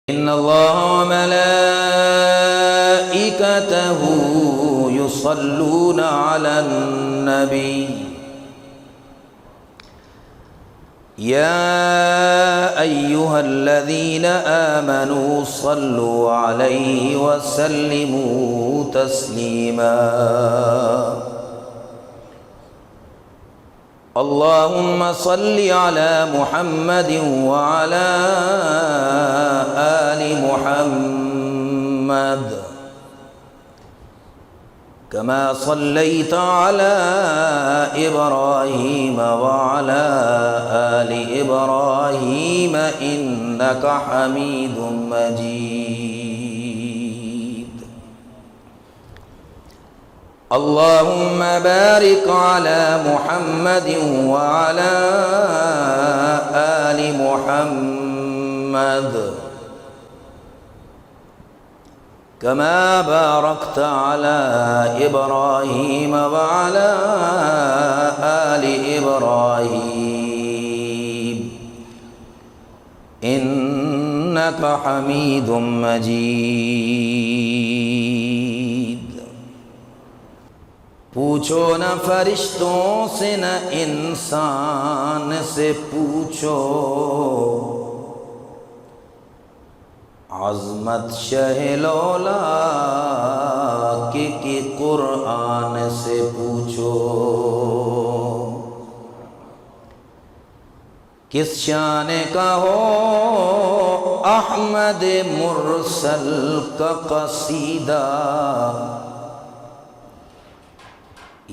إن الله وملائكته يصلون على النبي يا أيها الذين آمنوا صلوا عليه وسلموا تسليما اللهم صل على محمد وعلى آل محمد كما صليت على إبراهيم وعلى آل إبراهيم إنك حميد مجيد اللهم بارك على محمد وعلى آل محمد كما باركت على إبراهيم وعلى آل إبراهيم إنك حميد مجيد پوچھو نہ فرشتوں سے نہ انسان سے پوچھو عظمت شہ لولا کہ قرآن سے پوچھو کس شان کا ہو احمد مرسل کا قصیدہ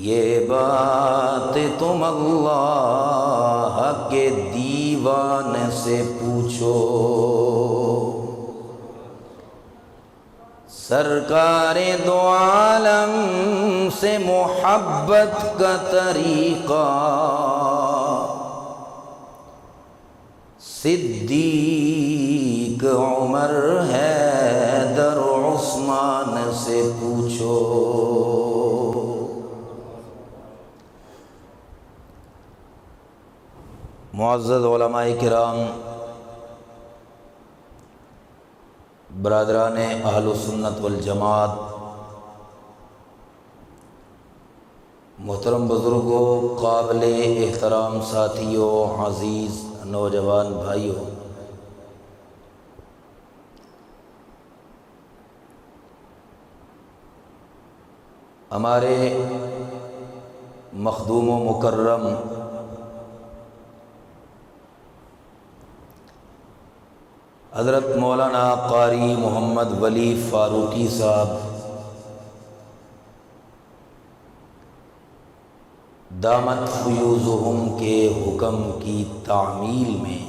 یہ بات تم اللہ کے دیوان سے پوچھو سرکار دو عالم سے محبت کا طریقہ صدیق عمر حیدر عثمان سے پوچھو معزز علماء کرام برادران اہل سنت والجماعت محترم بزرگوں قابل احترام ساتھیوں عزیز نوجوان بھائیوں ہمارے مخدوم و مکرم حضرت مولانا قاری محمد ولی فاروقی صاحب دامت فیوزہم کے حکم کی تعمیل میں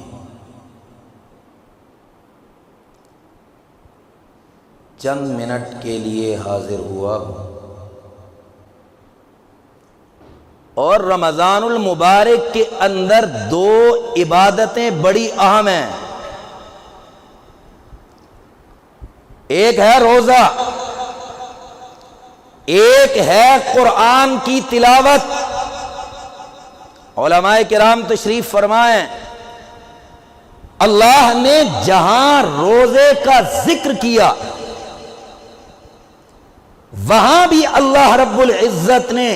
چند منٹ کے لیے حاضر ہوا اور رمضان المبارک کے اندر دو عبادتیں بڑی اہم ہیں، ایک ہے روزہ، ایک ہے قرآن کی تلاوت۔ علماء کرام تشریف فرمائیں اللہ نے جہاں روزے کا ذکر کیا وہاں بھی اللہ رب العزت نے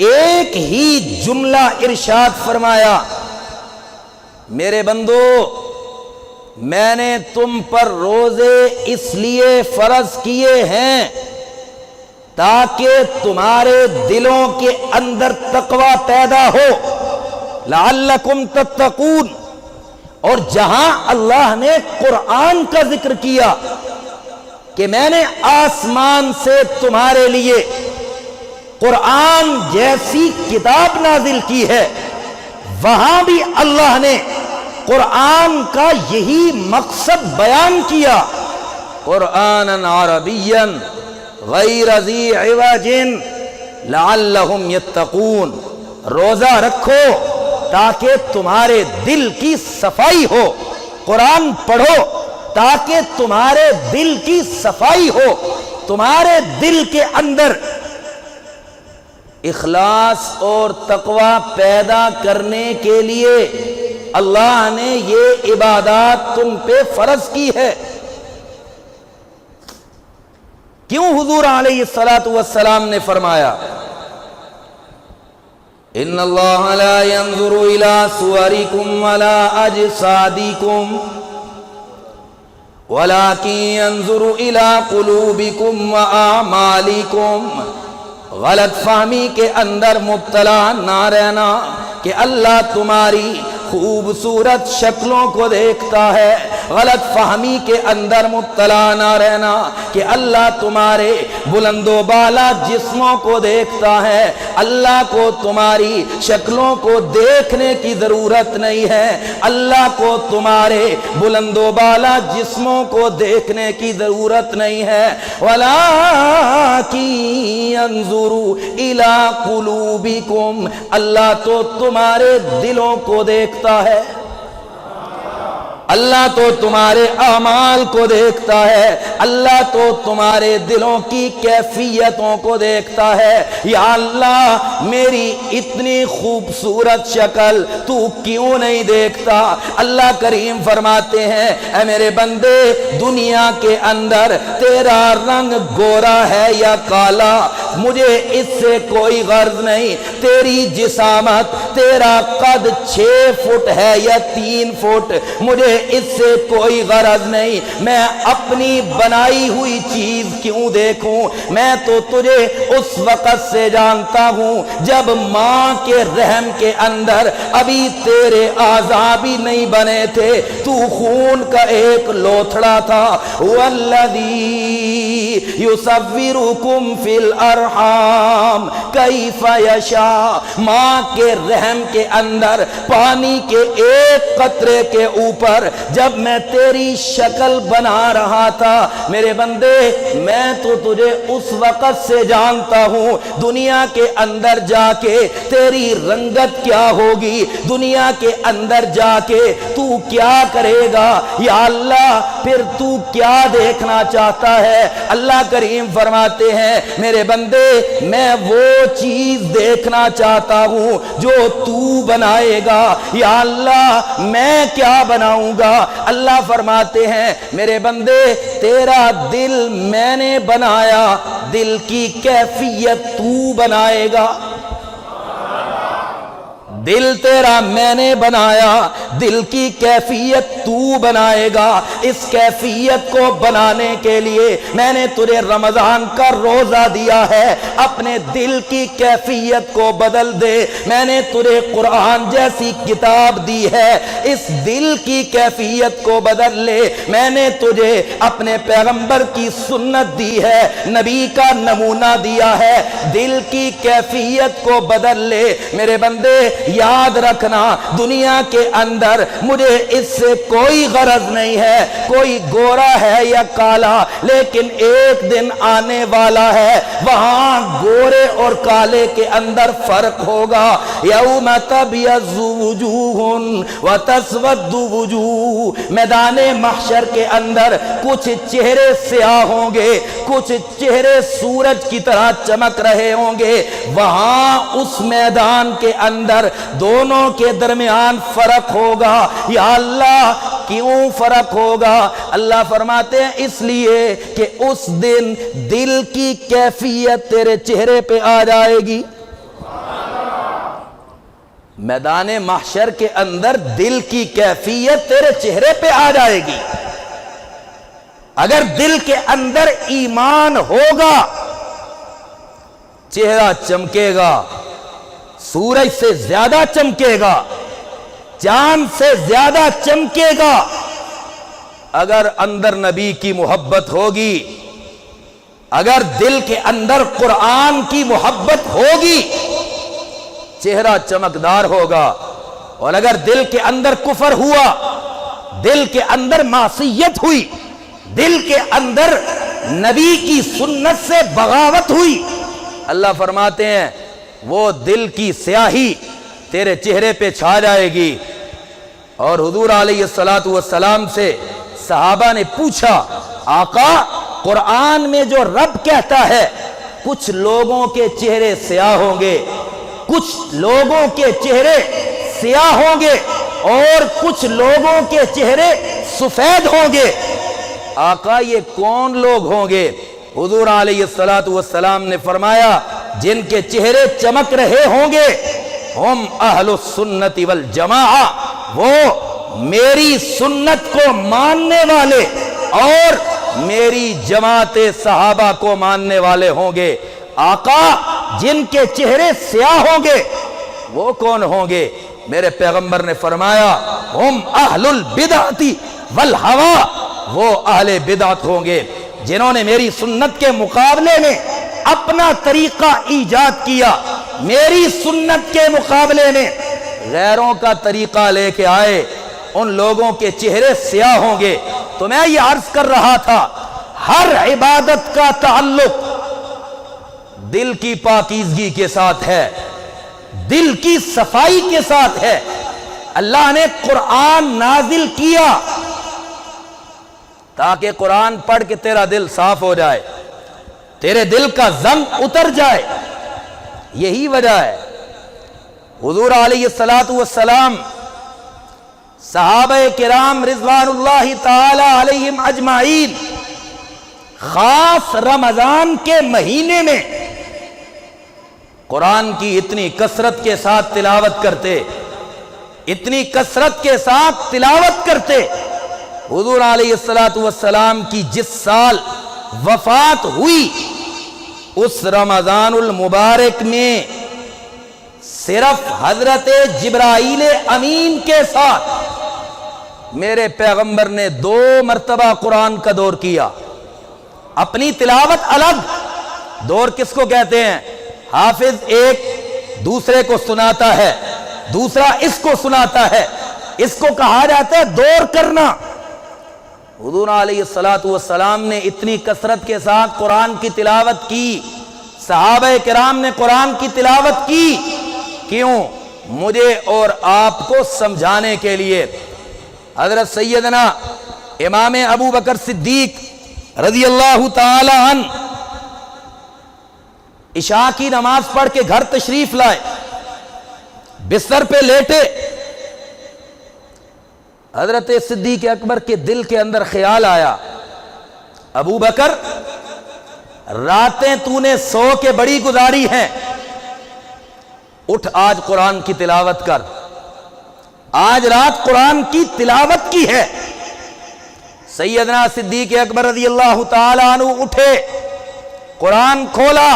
ایک ہی جملہ ارشاد فرمایا، میرے بندو میں نے تم پر روزے اس لیے فرض کیے ہیں تاکہ تمہارے دلوں کے اندر تقوی پیدا ہو، لعلکم تتقون۔ اور جہاں اللہ نے قرآن کا ذکر کیا کہ میں نے آسمان سے تمہارے لیے قرآن جیسی کتاب نازل کی ہے، وہاں بھی اللہ نے قرآن کا یہی مقصد بیان کیا، قرآنًا عربیًا غیر ذی عوج لعلہم یتقون۔ روزہ رکھو تاکہ تمہارے دل کی صفائی ہو، قرآن پڑھو تاکہ تمہارے دل کی صفائی ہو، تمہارے دل کے اندر اخلاص اور تقوی پیدا کرنے کے لیے اللہ نے یہ عبادات تم پہ فرض کی ہے۔ کیوں حضور علیہ الصلوۃ والسلام نے فرمایا ان اللہ لا ينظر الى صورکم ولا اجسادکم ولكن ينظر الى قلوبکم واعمالکم۔ غلط فہمی کے اندر مبتلا نہ رہنا کہ اللہ تمہاری خوبصورت شکلوں کو دیکھتا ہے، غلط فہمی کے اندر مبتلا نہ رہنا کہ اللہ تمہارے بلند و بالا جسموں کو دیکھتا ہے۔ اللہ کو تمہاری شکلوں کو دیکھنے کی ضرورت نہیں ہے، اللہ کو تمہارے بلند و بالا جسموں کو دیکھنے کی ضرورت نہیں ہے۔ وَلَٰكِن يَنظُرُ إِلَىٰ قُلُوبِكُمْ، اللہ تو تمہارے دلوں کو دیکھتا ہے، اللہ تو تمہارے اعمال کو دیکھتا ہے، اللہ تو تمہارے دلوں کی کیفیتوں کو دیکھتا ہے۔ یا اللہ میری اتنی خوبصورت شکل تو کیوں نہیں دیکھتا؟ اللہ کریم فرماتے ہیں اے میرے بندے، دنیا کے اندر تیرا رنگ گورا ہے یا کالا مجھے اس سے کوئی غرض نہیں، تیری جسامت، تیرا قد 6 فٹ ہے یا 3 فٹ مجھے اس سے کوئی غرض نہیں، میں اپنی بنائی ہوئی چیز کیوں دیکھوں؟ میں تو تجھے اس وقت سے جانتا ہوں جب ماں کے رحم کے اندر ابھی تیرے اعضاء بھی نہیں بنے تھے، تو خون کا ایک لوتھڑا تھا۔ والذی یصورکم فی الارحام کیف یشاء، ماں کے رحم کے اندر پانی کے ایک قطرے کے اوپر جب میں تیری شکل بنا رہا تھا میرے بندے، میں تو تجھے اس وقت سے جانتا ہوں، دنیا کے اندر جا کے تیری رنگت کیا ہوگی، دنیا کے اندر جا کے تو کیا کرے گا؟ یا اللہ پھر تو کیا دیکھنا چاہتا ہے؟ اللہ کریم فرماتے ہیں میرے بندے میں وہ چیز دیکھنا چاہتا ہوں جو تو بنائے گا۔ یا اللہ میں کیا بناؤں گا؟ اللہ فرماتے ہیں میرے بندے تیرا دل میں نے بنایا، دل کی کیفیت تو بنائے گا۔ دل تیرا میں نے بنایا، دل کی کیفیت تو بنائے گا۔ اس کیفیت کو بنانے کے لیے میں نے تجھے رمضان کا روزہ دیا ہے، اپنے دل کی کیفیت کو بدل دے۔ میں نے تجھے قرآن جیسی کتاب دی ہے، اس دل کی کیفیت کو بدل لے۔ میں نے تجھے اپنے پیغمبر کی سنت دی ہے، نبی کا نمونہ دیا ہے، دل کی کیفیت کو بدل لے۔ میرے بندے یاد رکھنا دنیا کے اندر مجھے اس سے کوئی غرض نہیں ہے، کوئی گورا ہے یا کالا، لیکن ایک دن آنے والا ہے وہاں گورے اور کالے کے اندر فرق ہوگا۔ یوم تبیض وجوہ وتسود وجوہ، میدان محشر کے اندر کچھ چہرے سیاہ ہوں گے، کچھ چہرے سورج کی طرح چمک رہے ہوں گے۔ وہاں اس میدان کے اندر دونوں کے درمیان فرق ہوگا۔ یا اللہ کیوں فرق ہوگا؟ اللہ فرماتے ہیں اس لیے کہ اس دن دل کی کیفیت تیرے چہرے پہ آ جائے گی۔ میدان محشر کے اندر دل کی کیفیت تیرے چہرے پہ آ جائے گی۔ اگر دل کے اندر ایمان ہوگا چہرہ چمکے گا، سورج سے زیادہ چمکے گا، چاند سے زیادہ چمکے گا۔ اگر اندر نبی کی محبت ہوگی، اگر دل کے اندر قرآن کی محبت ہوگی، چہرہ چمکدار ہوگا۔ اور اگر دل کے اندر کفر ہوا، دل کے اندر معصیت ہوئی، دل کے اندر نبی کی سنت سے بغاوت ہوئی، اللہ فرماتے ہیں وہ دل کی سیاہی تیرے چہرے پہ چھا جائے گی۔ اور حضور علیہ الصلوۃ والسلام سے صحابہ نے پوچھا آقا قرآن میں جو رب کہتا ہے کچھ لوگوں کے چہرے سیاہ ہوں گے، کچھ لوگوں کے چہرے سیاہ ہوں گے، اور کچھ لوگوں کے چہرے سفید ہوں گے۔ آقا یہ کون لوگ ہوں گے؟ حضور علیہ الصلوۃ والسلام نے فرمایا جن کے چہرے چمک رہے ہوں گے ہم اہل السنت والجماعہ، وہ میری سنت کو ماننے والے اور میری جماعت صحابہ کو ماننے والے ہوں گے۔ آقا جن کے چہرے سیاہ ہوں گے وہ کون ہوں گے؟ میرے پیغمبر نے فرمایا ہم اہل البدعۃ والہوا، وہ اہل بدعت ہوں گے جنہوں نے میری سنت کے مقابلے میں اپنا طریقہ ایجاد کیا، میری سنت کے مقابلے میں غیروں کا طریقہ لے کے آئے، ان لوگوں کے چہرے سیاہ ہوں گے۔ تو میں یہ عرض کر رہا تھا ہر عبادت کا تعلق دل کی پاکیزگی کے ساتھ ہے، دل کی صفائی کے ساتھ ہے۔ اللہ نے قرآن نازل کیا تاکہ قرآن پڑھ کے تیرا دل صاف ہو جائے، تیرے دل کا زنگ اتر جائے، یہی وجہ ہے۔ حضور علیہ الصلوۃ والسلام، صحابہ کرام رضوان اللہ تعالی علیہم اجمعین خاص رمضان کے مہینے میں قرآن کی اتنی کثرت کے ساتھ تلاوت کرتے، اتنی کثرت کے ساتھ تلاوت کرتے۔ حضور علیہ الصلوۃ والسلام کی جس سال وفات ہوئی اس رمضان المبارک میں صرف حضرت جبرائیل امین کے ساتھ میرے پیغمبر نے 2 مرتبہ قرآن کا دور کیا۔ اپنی تلاوت الگ، دور کس کو کہتے ہیں؟ حافظ ایک دوسرے کو سناتا ہے، دوسرا اس کو سناتا ہے، اس کو کہا جاتا ہے دور کرنا۔ حضور علیہ الصلوۃ والسلام نے اتنی کثرت کے ساتھ قرآن کی تلاوت کی، صحابہ کرام نے قرآن کی تلاوت کی، کیوں؟ مجھے اور آپ کو سمجھانے کے لیے۔ حضرت سیدنا امام ابو بکر صدیق رضی اللہ تعالی عنہ عشاء کی نماز پڑھ کے گھر تشریف لائے، بستر پہ لیٹے، حضرت صدیق اکبر کے دل کے اندر خیال آیا، ابو بکر راتیں تو نے سو کے بڑی گزاری ہیں، اٹھ آج قرآن کی تلاوت کر، آج رات قرآن کی تلاوت کی ہے۔ سیدنا صدیق اکبر رضی اللہ تعالی عنہ اٹھے، قرآن کھولا،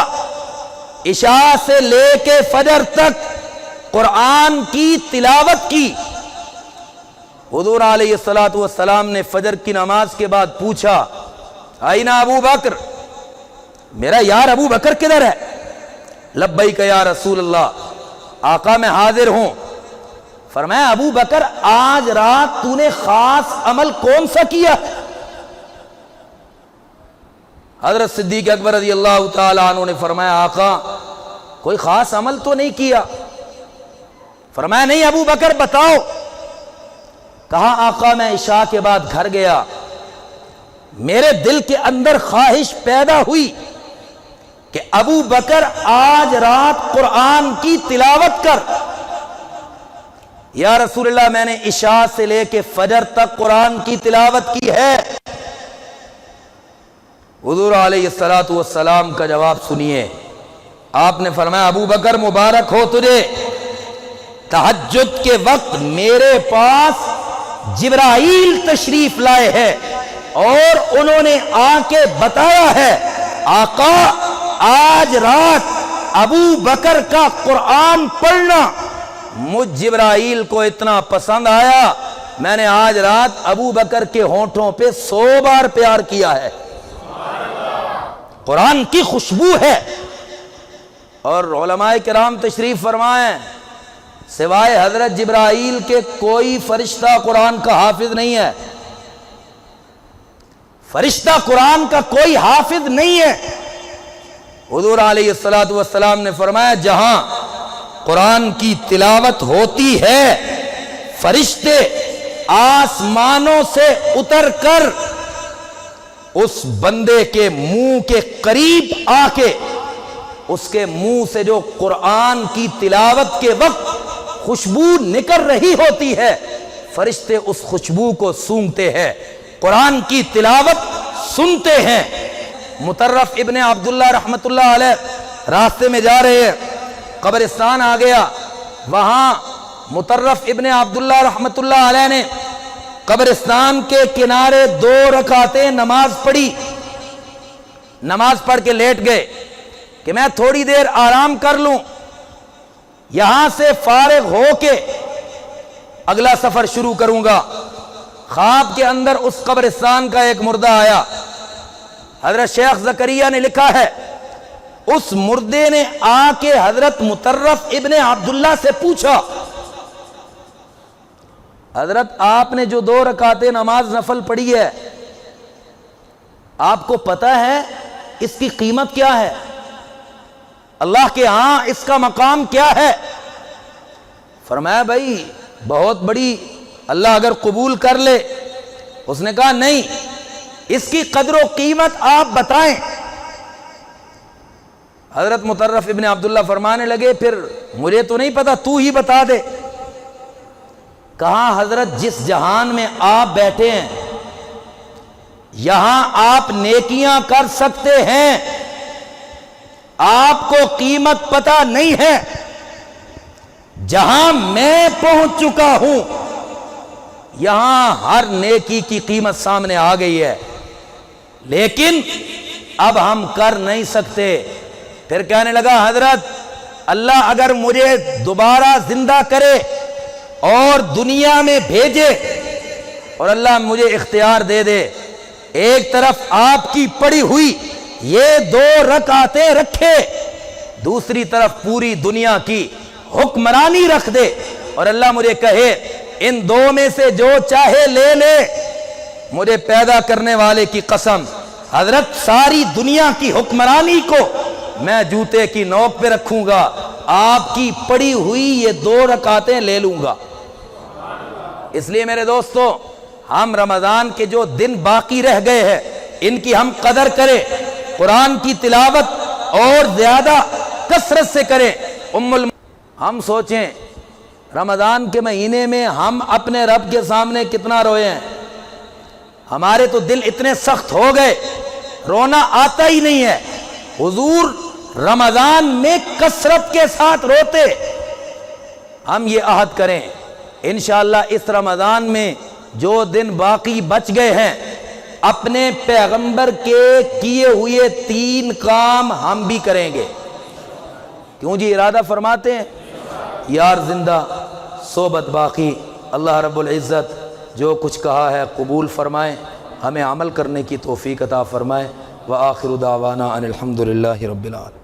عشاء سے لے کے فجر تک قرآن کی تلاوت کی۔ حضور علیہ الصلوۃ والسلام نے فجر کی نماز کے بعد پوچھا آئینہ ابو بکر، میرا یار ابو بکر کدھر ہے؟ لبیک یا رسول اللہ، آقا میں حاضر ہوں۔ فرمایا ابو بکر آج رات تو نے خاص عمل کون سا کیا؟ حضرت صدیق اکبر رضی اللہ تعالی عنہ نے فرمایا آقا کوئی خاص عمل تو نہیں کیا۔ فرمایا نہیں ابو بکر بتاؤ۔ کہا آقا میں عشاء کے بعد گھر گیا، میرے دل کے اندر خواہش پیدا ہوئی کہ ابو بکر آج رات قرآن کی تلاوت کر۔ یا رسول اللہ میں نے عشاء سے لے کے فجر تک قرآن کی تلاوت کی ہے۔ حضور علیہ الصلوۃ والسلام کا جواب سنیے، آپ نے فرمایا ابو بکر مبارک ہو تجھے، تہجد کے وقت میرے پاس جبرائیل تشریف لائے ہیں اور انہوں نے آ کے بتایا ہے آقا آج رات ابو بکر کا قرآن پڑھنا مجھ جبرائیل کو اتنا پسند آیا، میں نے آج رات ابو بکر کے ہونٹوں پہ 100 بار پیار کیا ہے۔ قرآن کی خوشبو ہے۔ اور علماء کرام تشریف فرمائیں سوائے حضرت جبرائیل کے کوئی فرشتہ قرآن کا حافظ نہیں ہے، فرشتہ قرآن کا کوئی حافظ نہیں ہے۔ حضور علیہ الصلوۃ والسلام نے فرمایا جہاں قرآن کی تلاوت ہوتی ہے فرشتے آسمانوں سے اتر کر اس بندے کے منہ کے قریب آ کے اس کے منہ سے جو قرآن کی تلاوت کے وقت خوشبو نکل رہی ہوتی ہے فرشتے اس خوشبو کو سونگھتے ہیں، قرآن کی تلاوت سنتے ہیں۔ مطرف ابن عبداللہ رحمت اللہ علیہ راستے میں جا رہے ہیں، قبرستان آ گیا، وہاں مطرف ابن عبداللہ رحمت اللہ علیہ نے قبرستان کے کنارے 2 رکعتیں نماز پڑھی، نماز پڑھ کے لیٹ گئے کہ میں تھوڑی دیر آرام کر لوں، یہاں سے فارغ ہو کے اگلا سفر شروع کروں گا۔ خواب کے اندر اس قبرستان کا ایک مردہ آیا، حضرت شیخ زکریا نے لکھا ہے اس مردے نے آ کے حضرت مطرف ابن عبداللہ سے پوچھا، حضرت آپ نے جو 2 رکعتیں نماز نفل پڑھی ہے، آپ کو پتہ ہے اس کی قیمت کیا ہے؟ اللہ کے ہاں اس کا مقام کیا ہے؟ فرمایا بھائی بہت بڑی، اللہ اگر قبول کر لے۔ اس نے کہا نہیں، اس کی قدر و قیمت آپ بتائیں۔ حضرت مطرف ابن عبداللہ فرمانے لگے پھر مجھے تو نہیں پتا، تو ہی بتا دے۔ کہا حضرت جس جہان میں آپ بیٹھے ہیں یہاں آپ نیکیاں کر سکتے ہیں، آپ کو قیمت پتہ نہیں ہے۔ جہاں میں پہنچ چکا ہوں یہاں ہر نیکی کی قیمت سامنے آ گئی ہے، لیکن اب ہم کر نہیں سکتے۔ پھر کہنے لگا حضرت اللہ اگر مجھے دوبارہ زندہ کرے اور دنیا میں بھیجے اور اللہ مجھے اختیار دے دے، ایک طرف آپ کی پڑی ہوئی یہ 2 رکعتیں رکھے، دوسری طرف پوری دنیا کی حکمرانی رکھ دے، اور اللہ مجھے کہے ان 2 میں سے جو چاہے لے لے، مجھے پیدا کرنے والے کی قسم حضرت ساری دنیا کی حکمرانی کو میں جوتے کی نوک پہ رکھوں گا، آپ کی پڑی ہوئی یہ 2 رکعتیں لے لوں گا۔ اس لیے میرے دوستو ہم رمضان کے جو دن باقی رہ گئے ہیں ان کی ہم قدر کریں، قرآن کی تلاوت اور زیادہ کثرت سے کریں۔ ہم سوچیں رمضان کے مہینے میں ہم اپنے رب کے سامنے کتنا روئے ہیں، ہمارے تو دل اتنے سخت ہو گئے رونا آتا ہی نہیں ہے۔ حضور رمضان میں کثرت کے ساتھ روتے۔ ہم یہ عہد کریں انشاءاللہ اس رمضان میں جو دن باقی بچ گئے ہیں اپنے پیغمبر کے کیے ہوئے 3 کام ہم بھی کریں گے۔ کیوں جی ارادہ فرماتے ہیں؟ یار زندہ صحبت باقی۔ اللہ رب العزت جو کچھ کہا ہے قبول فرمائے، ہمیں عمل کرنے کی توفیق عطا فرمائے۔ وآخر دعوانا ان الحمد للہ رب العالمین۔